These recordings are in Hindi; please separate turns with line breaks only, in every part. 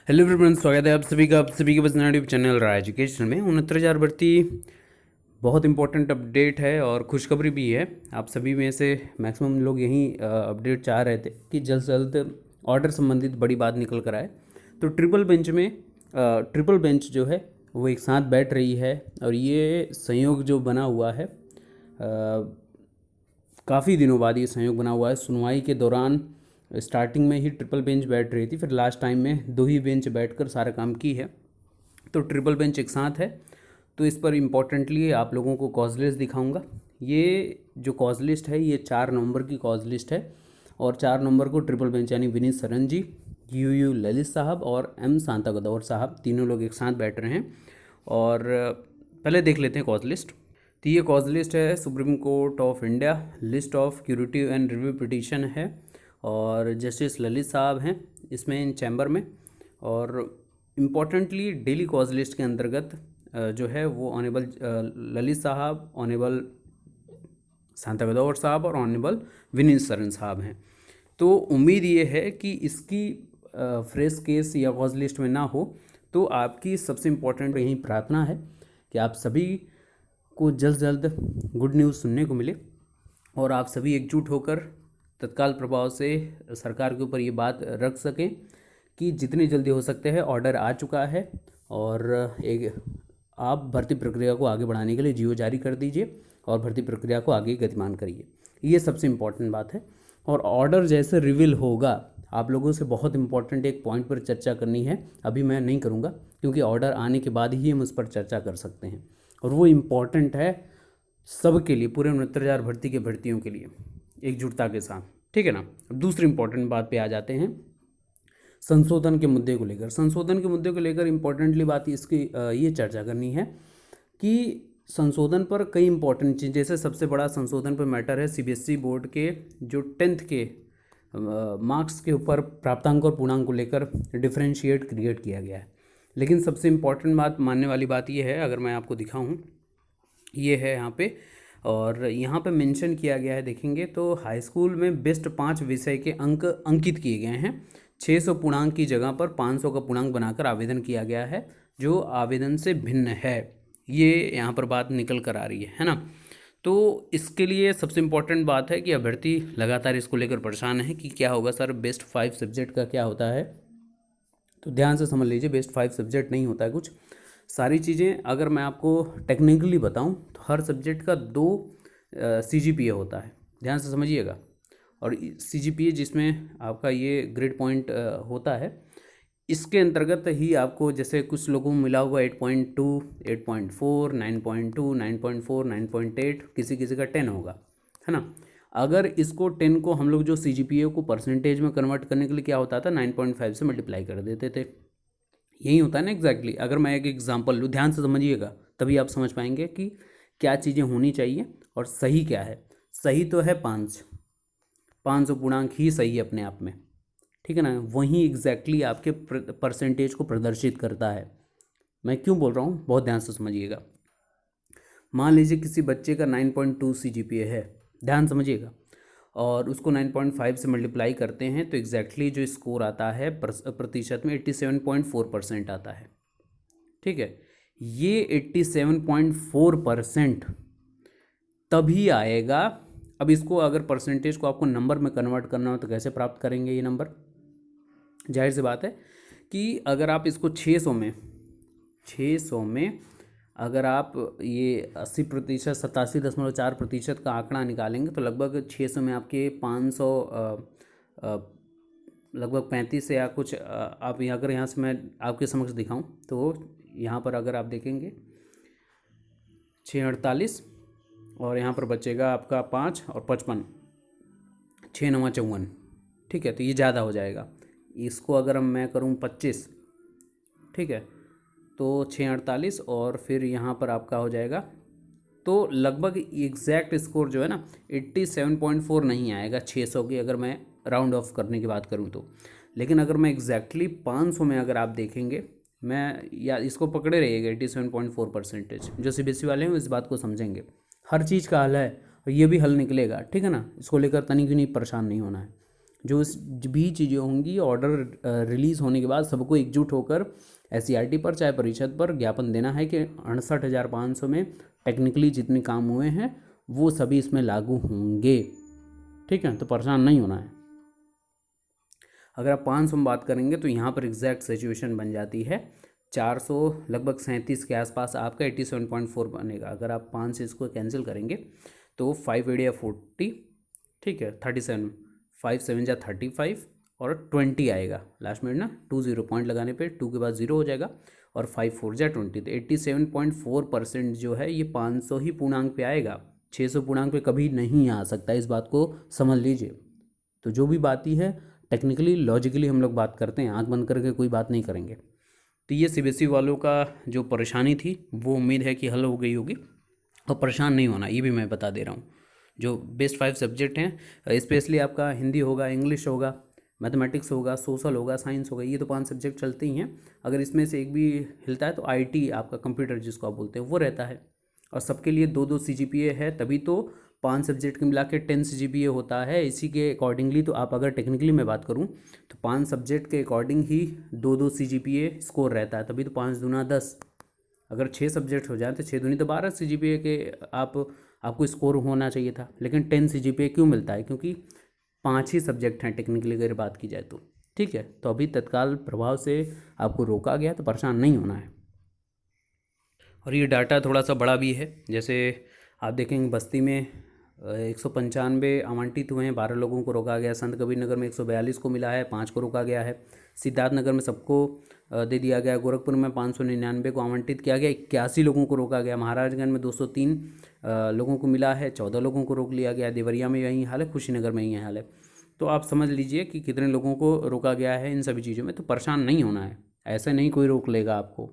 हेलो एवरीवन, स्वागत है आप सभी के बस यूट्यूब चैनल रहा एजुकेशन में 69,000 भर्ती बहुत इंपॉर्टेंट अपडेट है और खुशखबरी भी है। आप सभी में से मैक्सिमम लोग यही अपडेट चाह रहे थे कि जल्द से जल्द ऑर्डर संबंधित बड़ी बात निकल कर आए। तो ट्रिपल बेंच जो है वो एक साथ बैठ रही है और ये संयोग जो बना हुआ है, काफ़ी दिनों बाद ये संयोग बना हुआ है। सुनवाई के दौरान स्टार्टिंग में ही ट्रिपल बेंच बैठ रही थी, फिर लास्ट टाइम में दो ही बेंच बैठकर सारा काम की है। तो ट्रिपल बेंच एक साथ है, तो इस पर इम्पोर्टेंटली आप लोगों को कॉज लिस्ट दिखाऊंगा। ये जो कॉज लिस्ट है ये 4 नवंबर की कॉज लिस्ट है और 4 नवंबर को ट्रिपल बेंच यानी विनीत सरन जी, यू ललित साहब और एम शांता गदौर साहब तीनों लोग एक साथ बैठ रहे हैं। और पहले देख लेते हैं कॉज लिस्ट। तो ये कॉज लिस्ट है supreme court of India, list of curative and review petition है और जस्टिस ललित साहब हैं इसमें इन चैम्बर में। और इम्पॉर्टेंटली डेली कॉज लिस्ट के अंतर्गत जो है वो ऑनेबल ललित साहब, ऑनेबल शांता गदौर साहब और ऑनेबल विनीत सरन साहब हैं। तो उम्मीद ये है कि इसकी फ्रेश केस या कॉज लिस्ट में ना हो, तो आपकी सबसे इम्पोर्टेंट यही प्रार्थना है कि आप सभी को जल्द से जल्द गुड न्यूज़ सुनने को मिले और आप सभी एकजुट होकर तत्काल प्रभाव से सरकार के ऊपर ये बात रख सकें कि जितनी जल्दी हो सकते हैं ऑर्डर आ चुका है और एक आप भर्ती प्रक्रिया को आगे बढ़ाने के लिए जीओ जारी कर दीजिए और भर्ती प्रक्रिया को आगे गतिमान करिए। ये सबसे इम्पोर्टेंट बात है। और ऑर्डर जैसे रिवील होगा, आप लोगों से बहुत इंपॉर्टेंट एक पॉइंट पर चर्चा करनी है, अभी मैं नहीं करूँगा क्योंकि ऑर्डर आने के बाद ही हम उस पर चर्चा कर सकते हैं। और वो इम्पॉर्टेंट है सबके लिए, पूरे 69,000 भर्ती के भर्तियों के लिए एकजुटता के साथ, ठीक है ना। दूसरी इंपॉर्टेंट बात पे आ जाते हैं, संशोधन के मुद्दे को लेकर। संशोधन के मुद्दे को लेकर इम्पोर्टेंटली बात इसकी ये चर्चा करनी है कि संशोधन पर कई इंपॉर्टेंट चीज़, जैसे सबसे बड़ा संशोधन पर मैटर है सीबीएसई बोर्ड के जो 10th के मार्क्स के ऊपर प्राप्तांक और पूर्णांक को लेकर डिफ्रेंशिएट क्रिएट किया गया है। लेकिन सबसे इम्पॉर्टेंट बात, मानने वाली बात ये है, अगर मैं आपको दिखाऊं, ये है यहाँ पे, और यहाँ पे मेंशन किया गया है, देखेंगे तो हाई स्कूल में बेस्ट 5 विषय के अंक अंकित किए गए हैं। 600 पूर्णांक की जगह पर 500 का पूर्णांक बनाकर आवेदन किया गया है, जो आवेदन से भिन्न है। ये यहाँ पर बात निकल कर आ रही है ना। तो इसके लिए सबसे इम्पोर्टेंट बात है कि अभ्यर्थी लगातार इसको लेकर परेशान है कि क्या होगा सर, बेस्ट 5 सब्जेक्ट का क्या होता है। तो ध्यान से समझ लीजिए, बेस्ट 5 सब्जेक्ट नहीं होता है कुछ, सारी चीज़ें अगर मैं आपको टेक्निकली बताऊं तो हर सब्जेक्ट का 2 CGPA होता है, ध्यान से समझिएगा। और CGPA जिसमें आपका ये ग्रेड पॉइंट होता है, इसके अंतर्गत ही आपको, जैसे कुछ लोगों को मिला हुआ 8.2, 8.4, 9.2, 9.4, 9.8, किसी किसी का 10 होगा, है ना। अगर इसको 10 को हम लोग जो CGPA को परसेंटेज में कन्वर्ट करने के लिए क्या होता था, 9.5 से मल्टीप्लाई कर देते थे। यही होता है ना एग्जैक्टली। अगर मैं एक एग्जांपल लूँ, ध्यान से समझिएगा, तभी आप समझ पाएंगे कि क्या चीज़ें होनी चाहिए और सही क्या है। सही तो है 500 पूर्णांक ही सही है अपने आप में, ठीक है ना। वहीं एग्जैक्टली आपके परसेंटेज को प्रदर्शित करता है। मैं क्यों बोल रहा हूँ, बहुत ध्यान से समझिएगा। मान लीजिए किसी बच्चे का 9.2 CGPA है, ध्यान समझिएगा, और उसको 9.5 से मल्टीप्लाई करते हैं तो एग्जैक्टली जो स्कोर आता है प्रतिशत में 87.4% आता है, ठीक है। ये 87.4% तभी आएगा। अब इसको अगर परसेंटेज को आपको नंबर में कन्वर्ट करना हो तो कैसे प्राप्त करेंगे ये नंबर। जाहिर सी बात है कि अगर आप इसको 600 में अगर आप ये 80%, 87.4% का आंकड़ा निकालेंगे तो लगभग 600 में आपके 500 लगभग 35 या कुछ, आप अगर यहाँ से मैं आपके समक्ष दिखाऊं तो यहाँ पर अगर आप देखेंगे 648 और यहाँ पर बचेगा आपका 5 और 55, 6 9 54, ठीक है। तो ये ज़्यादा हो जाएगा। इसको अगर मैं करूँ 25, ठीक है, तो 648 और फिर यहाँ पर आपका हो जाएगा, तो लगभग एग्जैक्ट स्कोर जो है ना 87.4 नहीं आएगा 600 की, अगर मैं राउंड ऑफ करने की बात करूँ तो। लेकिन अगर मैं एग्जैक्टली 500 में अगर आप देखेंगे, मैं या इसको पकड़े रहिएगा 87.4%, जो CBSE वाले हैं इस बात को समझेंगे। हर चीज़ का हल है और ये भी हल निकलेगा, ठीक है ना। इसको लेकर तनिक भी नहीं परेशान नहीं होना है। जो भी चीज़ें होंगी ऑर्डर रिलीज़ होने के बाद सबको एकजुट होकर SCERT पर चाहे परिषद पर ज्ञापन देना है कि 68,500 में टेक्निकली जितने काम हुए हैं वो सभी इसमें लागू होंगे। ठीक है, तो परेशान नहीं होना है। अगर आप 500 में बात करेंगे तो यहाँ पर एग्जैक्ट सिचुएशन बन जाती है 400 लगभग 37 के आसपास आपका 87.4 बनेगा। अगर आप 5 से इसको कैंसिल करेंगे तो 5 8 या 40, ठीक है 37, 5 7 जा 35 और 20 आएगा लास्ट में ना, 20 पॉइंट लगाने पे 2 के बाद 0 हो जाएगा और 5 4 जा 20, तो 87.4% जो है ये 500 ही पूर्णांक पे आएगा, 600 पूर्णांक पे कभी नहीं आ सकता, इस बात को समझ लीजिए। तो जो भी बात ही है टेक्निकली लॉजिकली हम लोग बात करते हैं, आंख बंद करके कोई बात नहीं करेंगे। तो ये CBSE वालों का जो परेशानी थी वो उम्मीद है कि हल हो गई होगी, और परेशान नहीं होना ये भी मैं बता दे रहा हूँ। जो बेस्ट 5 सब्जेक्ट हैं, स्पेशली आपका हिंदी होगा, इंग्लिश होगा, मैथमेटिक्स होगा, सोशल होगा, साइंस होगा, ये तो 5 सब्जेक्ट चलते ही हैं। अगर इसमें से एक भी हिलता है तो IT आपका कंप्यूटर जिसको आप बोलते हैं वो रहता है, और सबके लिए 2-2 CGPA है, तभी तो 5 सब्जेक्ट के मिला के 10 CGPA होता है। इसी के अकॉर्डिंगली तो आप अगर टेक्निकली मैं बात करूं तो 5 सब्जेक्ट के अकॉर्डिंग ही 2-2 CGPA स्कोर रहता है, तभी तो 5 दूना 10। अगर 6 सब्जेक्ट हो जाए तो 6 दूनी तो 12 CGPA के आपको स्कोर होना चाहिए था, लेकिन 10 CGPA क्यों मिलता है? क्योंकि 5 ही सब्जेक्ट हैं टेक्निकली अगर बात की जाए तो। ठीक है, तो अभी तत्काल प्रभाव से आपको रोका गया, तो परेशान नहीं होना है। और ये डाटा थोड़ा सा बड़ा भी है, जैसे आप देखेंगे बस्ती में 195 आवंटित हुए हैं, 12 लोगों को रोका गया। संत कबीर नगर में 142 को मिला है, 5 को रोका गया है। सिद्धार्थनगर में सबको दे दिया गया। गोरखपुर में 599 को आवंटित किया गया, 81 लोगों को रोका गया। महाराजगंज में 203 लोगों को मिला है, 14 लोगों को रोक लिया गया। देवरिया में यही हाल है, कुशीनगर में यही हाल है। तो आप समझ लीजिए कि कितने लोगों को रोका गया है इन सभी चीज़ों में। तो परेशान नहीं होना है, ऐसे नहीं कोई रोक लेगा आपको।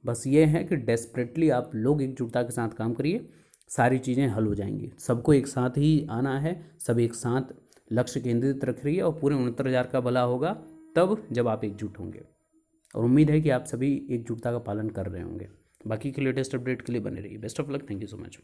बस ये है कि डेस्परेटली आप लोग एकजुटता के साथ काम करिए, सारी चीज़ें हल हो जाएंगी। सबको एक साथ ही आना है, सब एक साथ लक्ष्य केंद्रित रख रही है, और पूरे 69,000 का भला होगा तब जब आप एकजुट होंगे। और उम्मीद है कि आप सभी एकजुटता का पालन कर रहे होंगे। बाकी के लेटेस्ट अपडेट के लिए बने रहिए। Best of luck, thank you so much.